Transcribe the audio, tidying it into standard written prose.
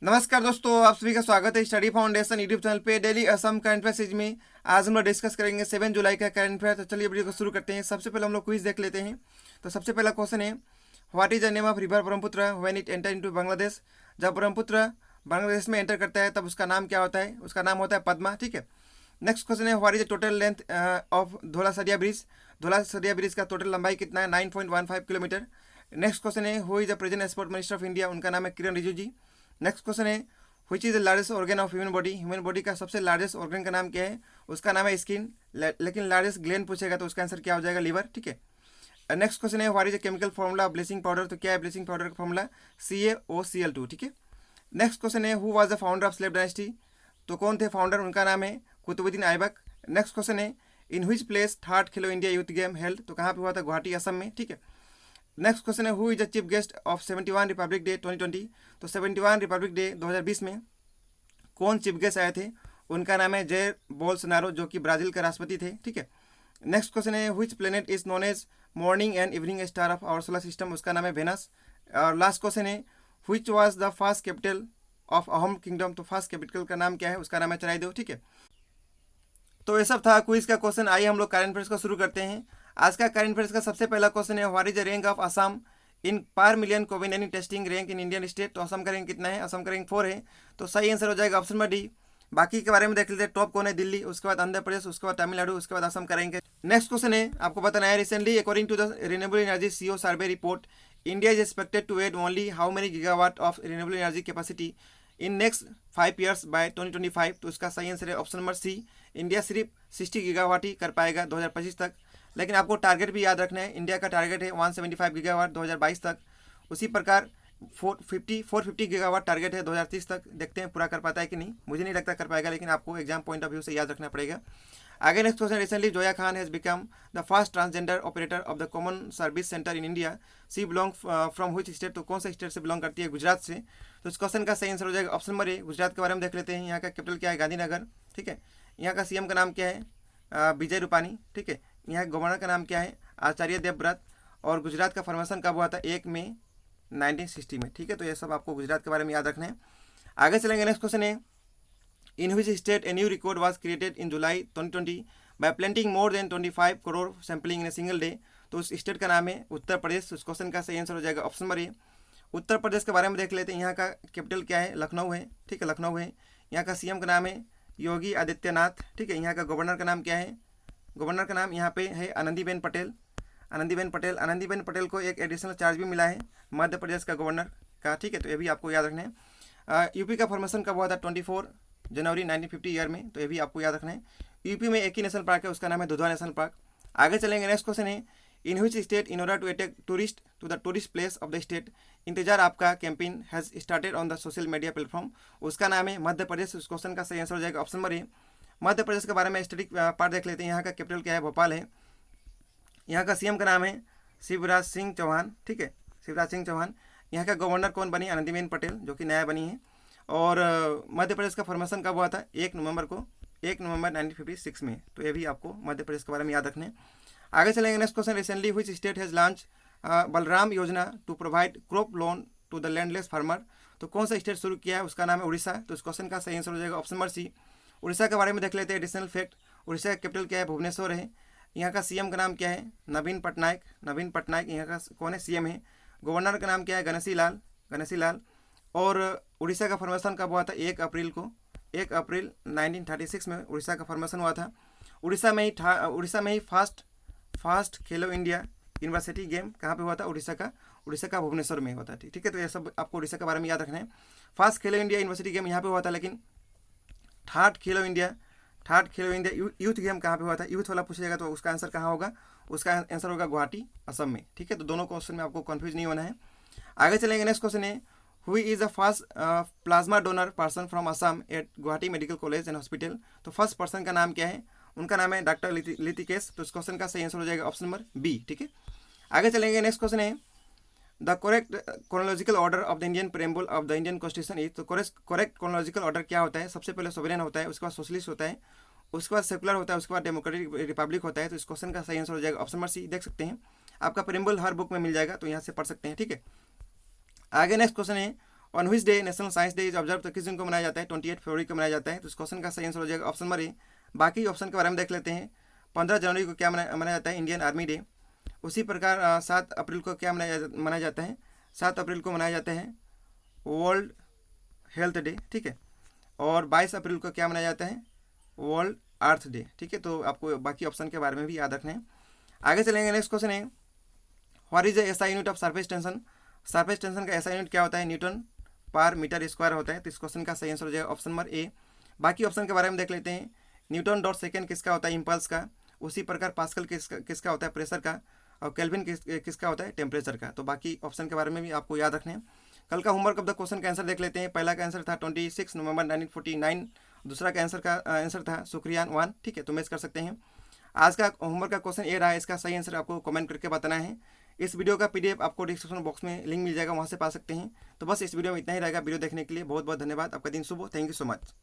नमस्कार दोस्तों, आप सभी का स्वागत है स्टडी फाउंडेशन यूट्यूब चैनल पे daily Assam current affair series में। आज हम लोग डिस्कस करेंगे 7 जुलाई का करंट अफेयर। तो चलिए वीडियो को शुरू करते हैं। सबसे पहले हम लोग क्विज देख लेते हैं। तो सबसे पहला क्वेश्चन है, what is the name of river Brahmaputra when it enter into Bangladesh. जब ब्रह्मपुत्र बांग्लादेश में एंटर करता है तब उसका नाम क्या होता है? उसका नाम होता है पद्मा। ठीक है। नेक्स्ट क्वेश्चन है, what is the total length of धोला सरिया ब्रिज। धोला सरिया ब्रिज का टोटल लंबाई कितना है? 9.15 किलोमीटर। नेक्स्ट क्वेश्चन है, who is the present export minister of India. उनका नाम है किरण रिजिजू जी। नेक्स्ट क्वेश्चन है, which is the largest organ of human body. Human body का सबसे लार्जेस्ट ऑर्गन का नाम क्या है? उसका नाम है स्किन। लेकिन लार्जेस्ट ग्लैंड पूछेगा तो उसका आंसर क्या हो जाएगा? लिवर। ठीक है। नेक्स्ट क्वेश्चन है, what is the chemical formula of bleaching powder. तो क्या है ब्लीचिंग पाउडर का फॉर्मूला? CaOCl2। ठीक है। नेक्स्ट क्वेश्चन है, who was the founder of slave dynasty. तो कौन थे फाउंडर? उनका नाम है कुतुबुद्दीन ऐबक। नेक्स्ट क्वेश्चन है, in which place third Khelo India youth game held. तो कहाँ पे हुआ था? गुवाहाटी, असम में। ठीक है। नेक्स्ट क्वेश्चन है, who is the chief guest of 71 Republic day 2020। तो 71 रिपब्लिक डे 2020 में कौन चीफ गेस्ट आए थे? उनका नाम है जेर बोल्सोनारो, जो कि ब्राजील के राष्ट्रपति थे। ठीक है। नेक्स्ट क्वेश्चन है, which planet is known as morning and evening star of our solar system. उसका नाम है वेनस। और लास्ट क्वेश्चन है, which was the first capital of Ahom kingdom. तो फर्स्ट कैपिटल का नाम क्या है? उसका नाम है चराइदेव। ठीक है। तो ये सब था क्विज का क्वेश्चन। आइए हम लोग करंट अफेयर्स को शुरू करते हैं। आज का करंट अफेयर्स का सबसे पहला क्वेश्चन है, what is the rank of Assam in per million कोविड-19 testing rank in Indian state. तो असम का रैंक कितना है? असम का रैंक 4 है। तो सही आंसर हो जाएगा ऑप्शन नंबर डी। बाकी के बारे में देख लेते हैं। टॉप कौन है? दिल्ली, उसके बाद आंध्र प्रदेश, उसके बाद तमिलनाडु, उसके बाद असम का रैंक है। नेक्स्ट क्वेश्चन है, आपको बताना है, recently according to the renewable energy CO survey report, India is expected to add only how many gigawatt of renewable energy capacity in next 5 years by 2025। तो इसका सही आंसर है ऑप्शन नंबर सी। इंडिया सिर्फ 60 gigawatt ही कर पाएगा 2025 तक। लेकिन आपको टारगेट भी याद रखना है, इंडिया का टारगेट है 175 गीगावाट 2022 तक। उसी प्रकार 450 गीगावाट टारगेट है 2030 तक। देखते हैं पूरा कर पाता है कि नहीं। मुझे नहीं लगता कर पाएगा, लेकिन आपको एग्जाम पॉइंट ऑफ व्यू से याद रखना पड़ेगा। आगे next question, recently Zoya Khan has become the first transgender operator of the common service center in India. She belong from which state. तो कौन सा स्टेट से बिलोंग करती है? गुजरात से। तो इस क्वेश्चन का सही आंसर हो जाएगा ऑप्शन नंबर ए। गुजरात के बारे में देख लेते हैं। यहाँ का कैपिटल क्या है? गांधीनगर। ठीक है। यहाँ का सीएम का नाम क्या है? विजय रूपानी। ठीक है। यहाँ गवर्नर का नाम क्या है? आचार्य देवव्रत। और गुजरात का फॉर्मेशन कब हुआ था? 1 मई 1960 में। ठीक है। तो ये सब आपको गुजरात के बारे में याद रखना है। आगे चलेंगे। नेक्स्ट क्वेश्चन है, in which state a new record was created in July 2020 by planting more than 25 crore sampling in a single day. तो उस स्टेट का नाम है उत्तर प्रदेश। उस क्वेश्चन का सही आंसर हो जाएगा option number A. Uttar Pradesh के बारे में देख लेते हैं। यहाँ का कैपिटल क्या है? लखनऊ है। ठीक है, लखनऊ है। यहाँ का सीएम का नाम है योगी आदित्यनाथ। ठीक है। यहाँ का गवर्नर का नाम क्या है? गवर्नर का नाम यहाँ पे है आनंदीबेन पटेल। आनंदीबेन पटेल। आनंदीबेन पटेल को एक एडिशनल चार्ज भी मिला है मध्य प्रदेश का गवर्नर का। ठीक है। तो ये भी आपको याद रखना है। यूपी का फॉर्मेशन कब हुआ था? 24 जनवरी 1950 ईयर में। तो ये भी आपको याद रखना है। यूपी में एक ही नेशनल पार्क है, उसका नाम है दुधवा नेशनल पार्क। आगे चलेंगे। नेक्स्ट क्वेश्चन है, in which state in order to attract tourist to the tourist place of the state Intezaar Aapka campaign has started on the social media platform. उसका नाम है मध्य प्रदेश। उस क्वेश्चन का सही आंसर हो जाएगा option number A. Madhya Pradesh के बारे में स्टडी पार्ट देख लेते हैं। यहाँ का कैपिटल क्या है? भोपाल है। यहाँ का सीएम का नाम है शिवराज सिंह चौहान। ठीक है, शिवराज सिंह चौहान। यहाँ का गवर्नर कौन बनी? आनंदीबेन पटेल, जो कि नया बनी है। और मध्य प्रदेश का फॉर्मेशन कब हुआ था? 1 नवंबर को, 1 नवंबर 1956 में। तो ये भी आपको मध्य प्रदेश के बारे में याद रखना है। आगे चलेंगे। Next question, recently which state has launch Balram Yojana to provide crop loan to the landless farmer. तो कौन सा स्टेट शुरू किया है? उसका नाम है उड़ीसा। तो इस क्वेश्चन का सही आंसर हो जाएगा ऑप्शन नंबर सी। उड़ीसा के बारे में देख लेते हैं एडिशनल फैक्ट। उड़ीसा का कैपिटल क्या है? भुवनेश्वर है। यहाँ का सीएम का नाम क्या है? नवीन पटनायक। नवीन पटनायक यहाँ का कौन है? सीएम है। गवर्नर का नाम क्या है? गणेशी लाल। गणेशी लाल। और उड़ीसा का फॉर्मेशन कब हुआ था? 1 अप्रैल को, 1 अप्रैल 1936 में उड़ीसा का फॉर्मेशन हुआ था। उड़ीसा में ही फर्स्ट खेलो इंडिया यूनिवर्सिटी गेम कहाँ पे हुआ था? उड़ीसा का भुवनेश्वर में हुआ था। ठीक है। तो ये सब आपको उड़ीसा के बारे में याद रखना है। फर्स्ट खेलो इंडिया यूनिवर्सिटी गेम यहाँ पे हुआ था, लेकिन थर्ड खेलो इंडिया यूथ गेम कहाँ पे हुआ था? यूथ वाला पूछेगा तो उसका आंसर कहाँ होगा? उसका आंसर होगा गुवाहाटी, असम में। ठीक है। तो दोनों क्वेश्चन में आपको कंफ्यूज नहीं होना है। आगे चलेंगे। नेक्स्ट क्वेश्चन है, who is the first plasma donor person from Assam at Guwahati medical college and hospital. तो फर्स्ट पर्सन का नाम क्या है? उनका नाम है डॉक्टर लितिकेश। तो इस क्वेश्चन का सही आंसर हो जाएगा ऑप्शन नंबर बी। ठीक है। आगे चलेंगे। नेक्स्ट क्वेश्चन है, the correct chronological order of the Indian preamble of the Indian constitution is. तो करेक्ट क्रोनोलॉजिकल ऑर्डर क्या होता है? सबसे पहले सोवरेन होता है, उसके बाद सोशलिस्ट होता है, उसके बाद सेकुलर होता है, उसके बाद डेमोक्रेटिक रिपब्लिक होता है। तो इस क्वेश्चन का सही आंसर हो जाएगा ऑप्शन नंबर सी। देख सकते हैं आपका प्रेम्बल हर बुक में मिल जाएगा, तो यहाँ से पढ़ सकते हैं। ठीक है। आगे नेक्स्ट क्वेश्चन है, on which day national science day is observe, तो किस दिन को मनाया जाता है? 28 फरवरी को मनाया जाता है। तो इस क्वेश्चन का सही आंसर हो जाएगा ऑप्शन नंबर ए। बाकी ऑप्शन के बारे में देख लेते हैं। 15 जनवरी को क्या मनाया जाता है? Indian army day. उसी प्रकार 7 अप्रैल को क्या मनाया जाता है? 7 अप्रैल को मनाया जाता है वर्ल्ड हेल्थ डे, ठीक है। और 22 अप्रैल को क्या मनाया जाता है? वर्ल्ड अर्थ डे, ठीक है। तो आपको बाकी ऑप्शन के बारे में भी याद रखना है। आगे चलेंगे, नेक्स्ट क्वेश्चन है what is the SI unit of surface tension. Surface tension का एसआई यूनिट क्या होता है? न्यूटन पर मीटर स्क्वायर होता है। तो इस क्वेश्चन का सही आंसर हो जाएगा ऑप्शन नंबर ए। बाकी ऑप्शन के बारे में देख लेते हैं। न्यूटन डॉट सेकेंड किसका होता है? इम्पल्स का। उसी प्रकार पास्कल किसका होता है? प्रेशर का। और केल्विन किसका होता है? टेम्परेचर का। तो बाकी ऑप्शन के बारे में भी आपको याद रखना है। कल का होमवर्क ऑफ द क्वेश्चन का आंसर देख लेते हैं। पहला का आंसर था 26 नवंबर 1949। दूसरा का आंसर था शुक्रियान 1, ठीक है। तो मैच कर सकते हैं। आज का होमवर्क का क्वेश्चन ये रहा, इसका सही आंसर आपको कमेंट करके बताना है। इस वीडियो का पीडीएफ आपको डिस्क्रिप्शन बॉक्स में लिंक मिल जाएगा, वहाँ से पा सकते हैं। तो बस इस वीडियो में इतना ही रहेगा। वीडियो देखने के लिए बहुत बहुत धन्यवाद। आपका दिन शुभ हो। Thank you so much.